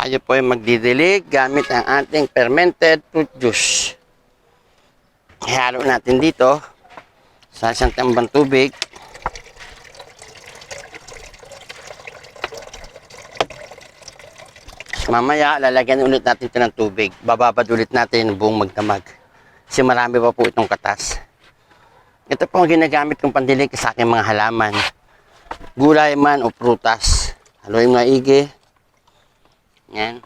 Tayo po ay magdidilig gamit ang ating fermented fruit juice. Ihalo natin dito sa isang tambang tubig. Mamaya, lalagyan ulit natin ito ng tubig. Bababad ulit natin buong magdamag. Kasi marami pa po itong katas. Ito po ang ginagamit kong pandilig sa aking mga halaman. Gulay man o prutas. Haluin mo maigi. Yan.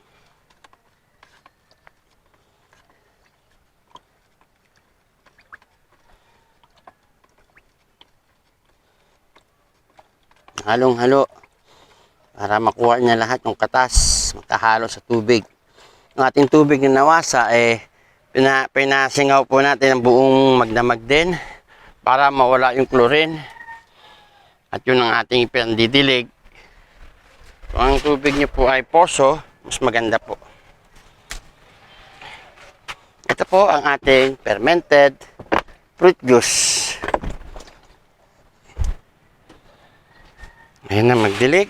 Halong-halo. Para makuha niya lahat ng katas. Makahalo sa tubig. Ang ating tubig na nawasa, pinasingaw po natin ang buong magdamag din. Para mawala yung chlorine. At yun ang ating pindidilig. Kung ang tubig niyo po ay poso, mas maganda po. Ito po ang ating fermented fruit juice. Ngayon na magdilig.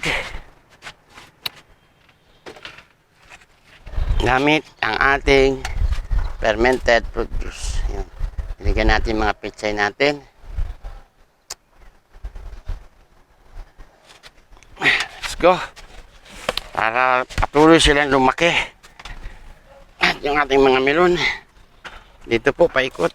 Gamit ang ating fermented fruit juice. Ayan. Iligyan natin mga pechay natin. Let's go. Para patuloy silang lumaki. At yung ating mga melon. Dito po paikot.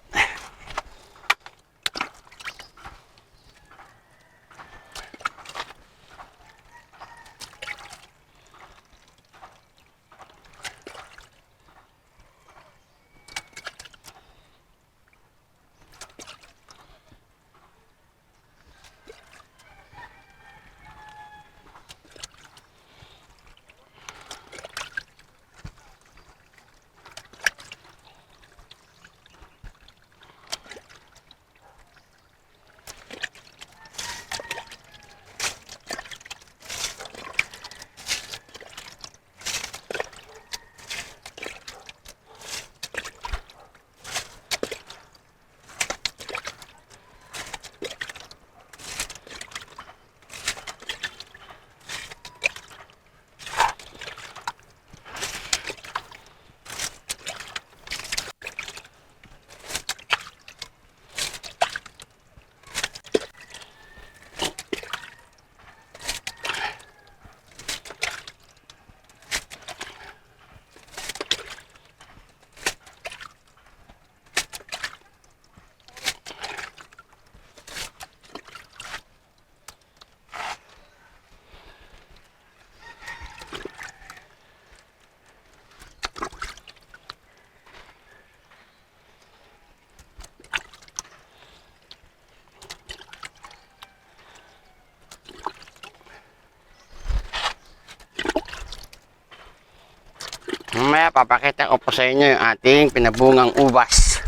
Mamaya papakita ko po sa inyo yung ating pinabungang ubas.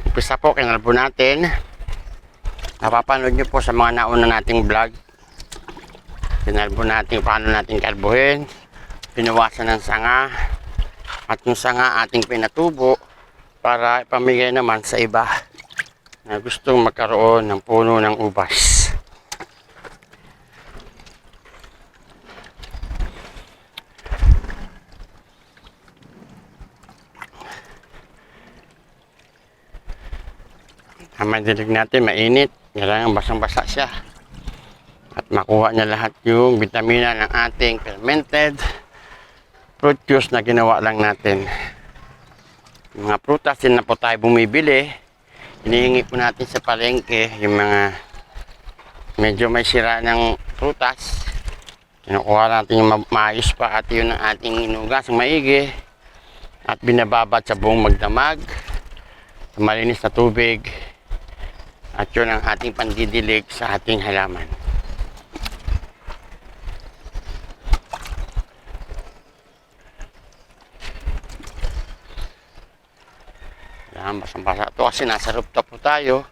Umpisa po, kinalbo natin. Napapanood nyo po sa mga nauna nating vlog. Kinalbo natin paano natin kalbuhin. Pinawasan ng sanga. At yung sanga ating pinatubo para ipamigay naman sa iba na gustong magkaroon ng puno ng ubas. Ang madilig natin, mainit. Kailangan basang-basa siya. At makuha niya lahat yung vitamina ng ating fermented fruit juice na ginawa lang natin. Yung mga prutas din na po tayo bumibili. Hinihingi po natin sa palengke yung mga medyo may sira ng prutas. Kinukuha natin yung maayos pa at yun ang ating inugas ng maigi. At binababad sa buong magdamag. Sa malinis na tubig. At yun ang ating pandidilig sa ating halaman. Yan, basang-basa ito kasi nasa rooftop po tayo.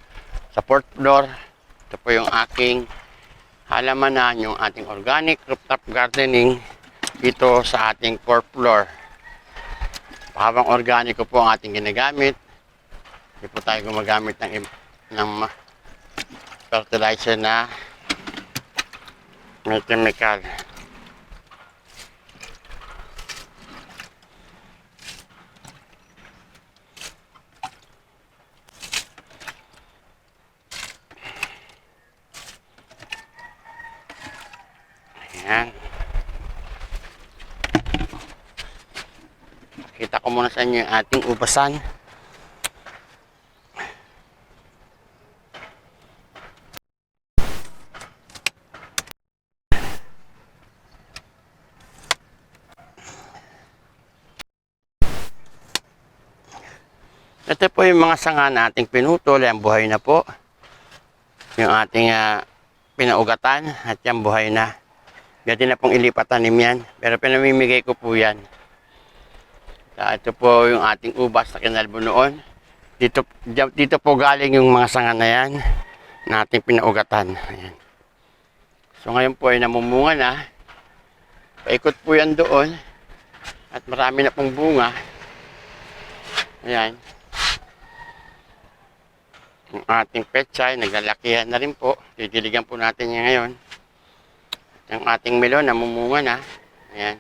Sa 4th floor. Ito po yung aking halamanan, yung ating organic rooftop gardening dito sa ating 4th floor. Habang organiko po ang ating ginagamit. Hindi po tayo gumagamit ng fertilizer na may chemical. Ayan. Kita ko muna sa inyo yung ating ubasan. Ito po yung mga sanga na ating pinutol. Yan, buhay na po. Yung ating pinaugatan at yan, buhay na. Pwede na pong ilipat tanim yan. Pero pinamimigay ko po yan. Ito po yung ating ubas na kinalbo noon. Dito po galing yung mga sanga na yan na ating pinaugatan. Ayan. So ngayon po ay namumunga na. Paikot po yan doon. At marami na pong bunga. Ayan. Yung ating pechay, naglalakihan na rin po. Didiligan po natin yan ngayon. Yung ating melon, namumunga na. Ayan.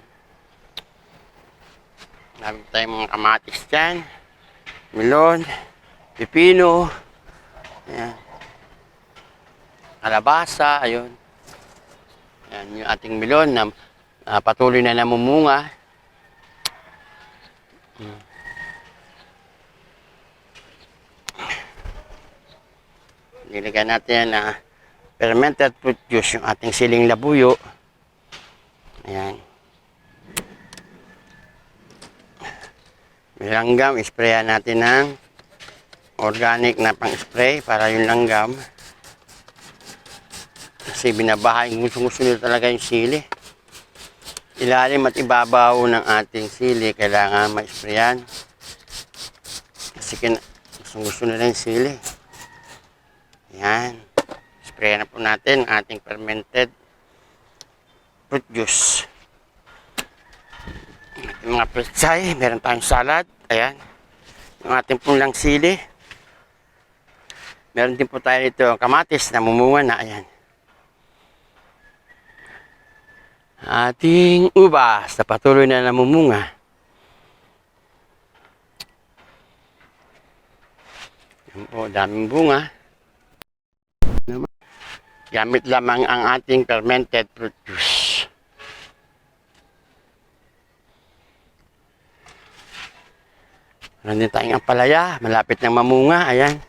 Marami tayong mga kamatis dyan. Melon, pipino. Ayan. Kalabasa, ayun. Ayan, yung ating melon na patuloy na namumunga. Nilagyan natin na fermented fruit juice, yung ating siling labuyo. Ayan. May langgam, isprayan natin ng organic na pang-spray para yung langgam. Kasi binabahay, gusto nila talaga yung sili. Ilalim at ibabaw ng ating sili, kailangan ma-sprayan. Kasi gusto nila yung sili. Yan. Sprayan na po natin ang ating fermented fruit juice. Yung mga pechay, meron tayong salad. Ayan. Yung ating pulang sili. Meron din po tayo dito kamatis na mumunga na. Ayan. Ating ubas na patuloy na namumunga. Yan po, daming bunga. Gamit lamang ang ating fermented fruit juice. Meron din tayong ampalaya, malapit ng mamunga. Ayan.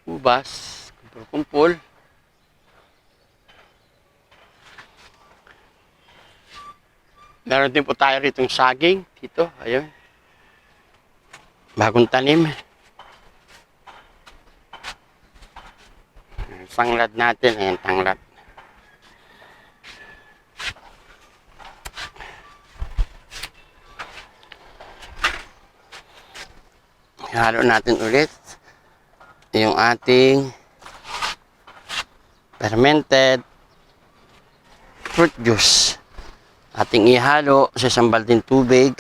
Ubas, kumpul-kumpul. Meron din po tayo rito yung saging. Dito, ayun. Bagong tanim. Tanglad natin. Ayan, tanglad. Halo natin ulit yung ating fermented fruit juice. Ating ihalo sa isang balding tubig.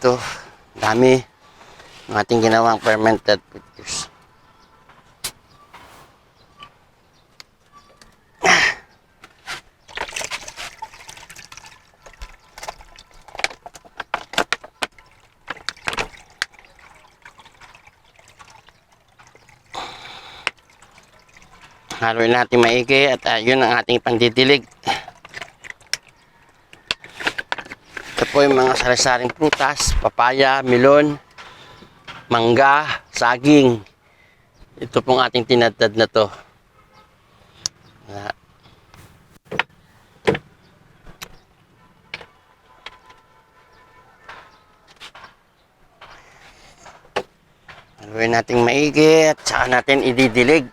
Ito, dami ng ating ginawang fermented fruit juice. Haluin natin maigi at yun ang ating pangdidilig. Ito po yung mga sari-saring prutas, papaya, melon, mangga, saging. Ito pong ating tinadtad na to. Haluin natin maigi at saka natin ididilig.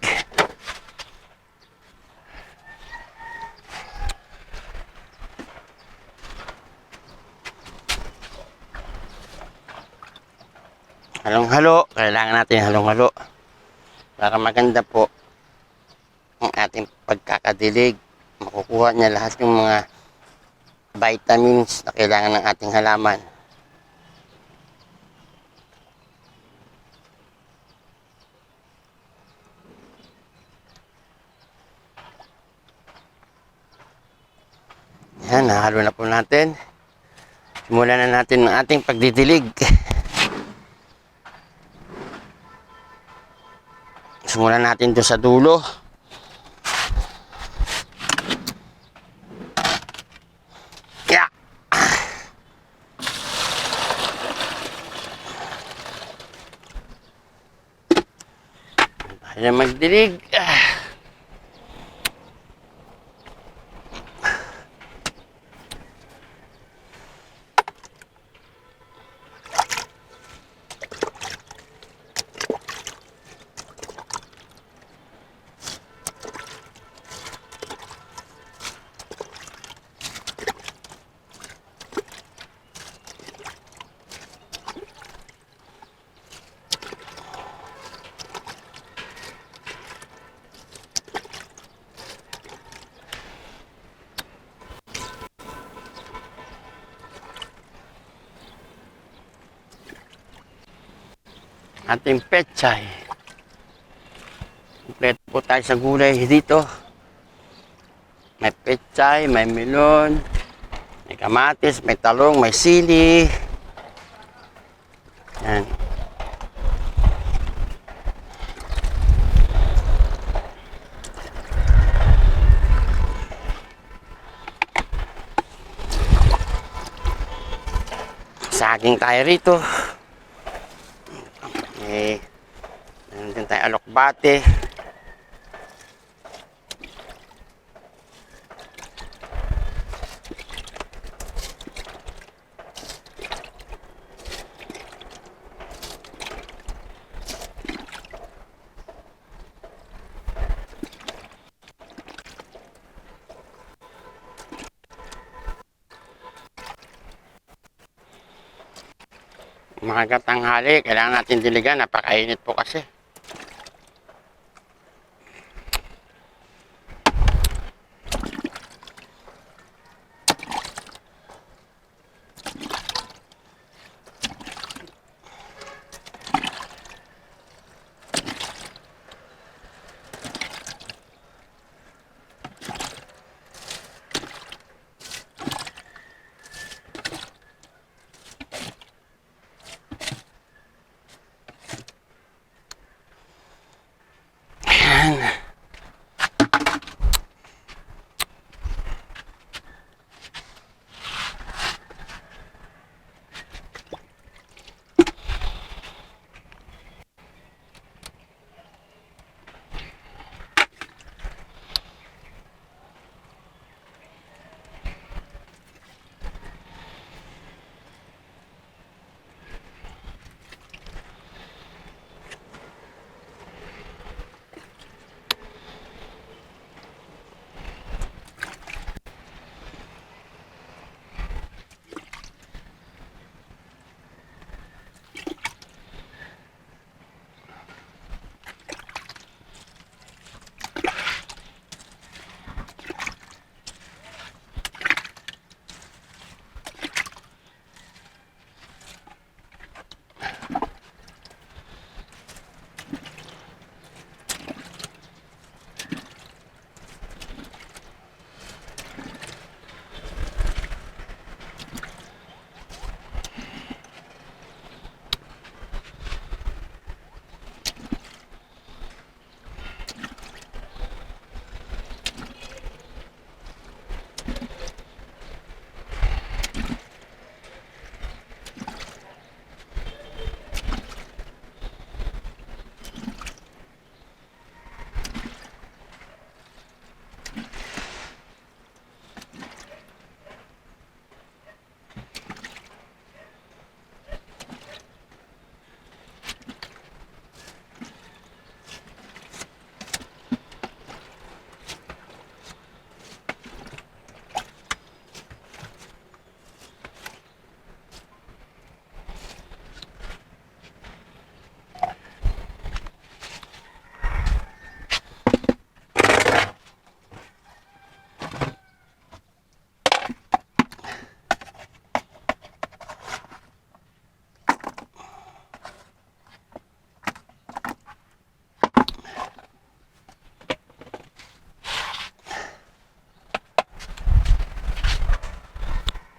Halong-halo, kailangan natin halong-halo para maganda po ang ating pagkakadilig. Makukuha niya lahat yung mga vitamins na kailangan ng ating halaman. Yan, nahalo na po natin. Simulan na natin ang ating pagdidilig. Simulan natin doon sa dulo. Kaya magdilig. Ating pechay. Kompleto po tayo sa gulay dito. May pechay, may melon, may kamatis, may talong, may sili. Yan. Saging tayo rito. Meron din tayo alokbate. Mga tanghali, kailangan natin diligan. Napakainit po kasi.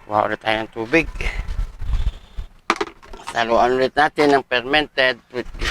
Kuha ulit tayo ng tubig. Saluan ulit natin ng fermented fruit juice.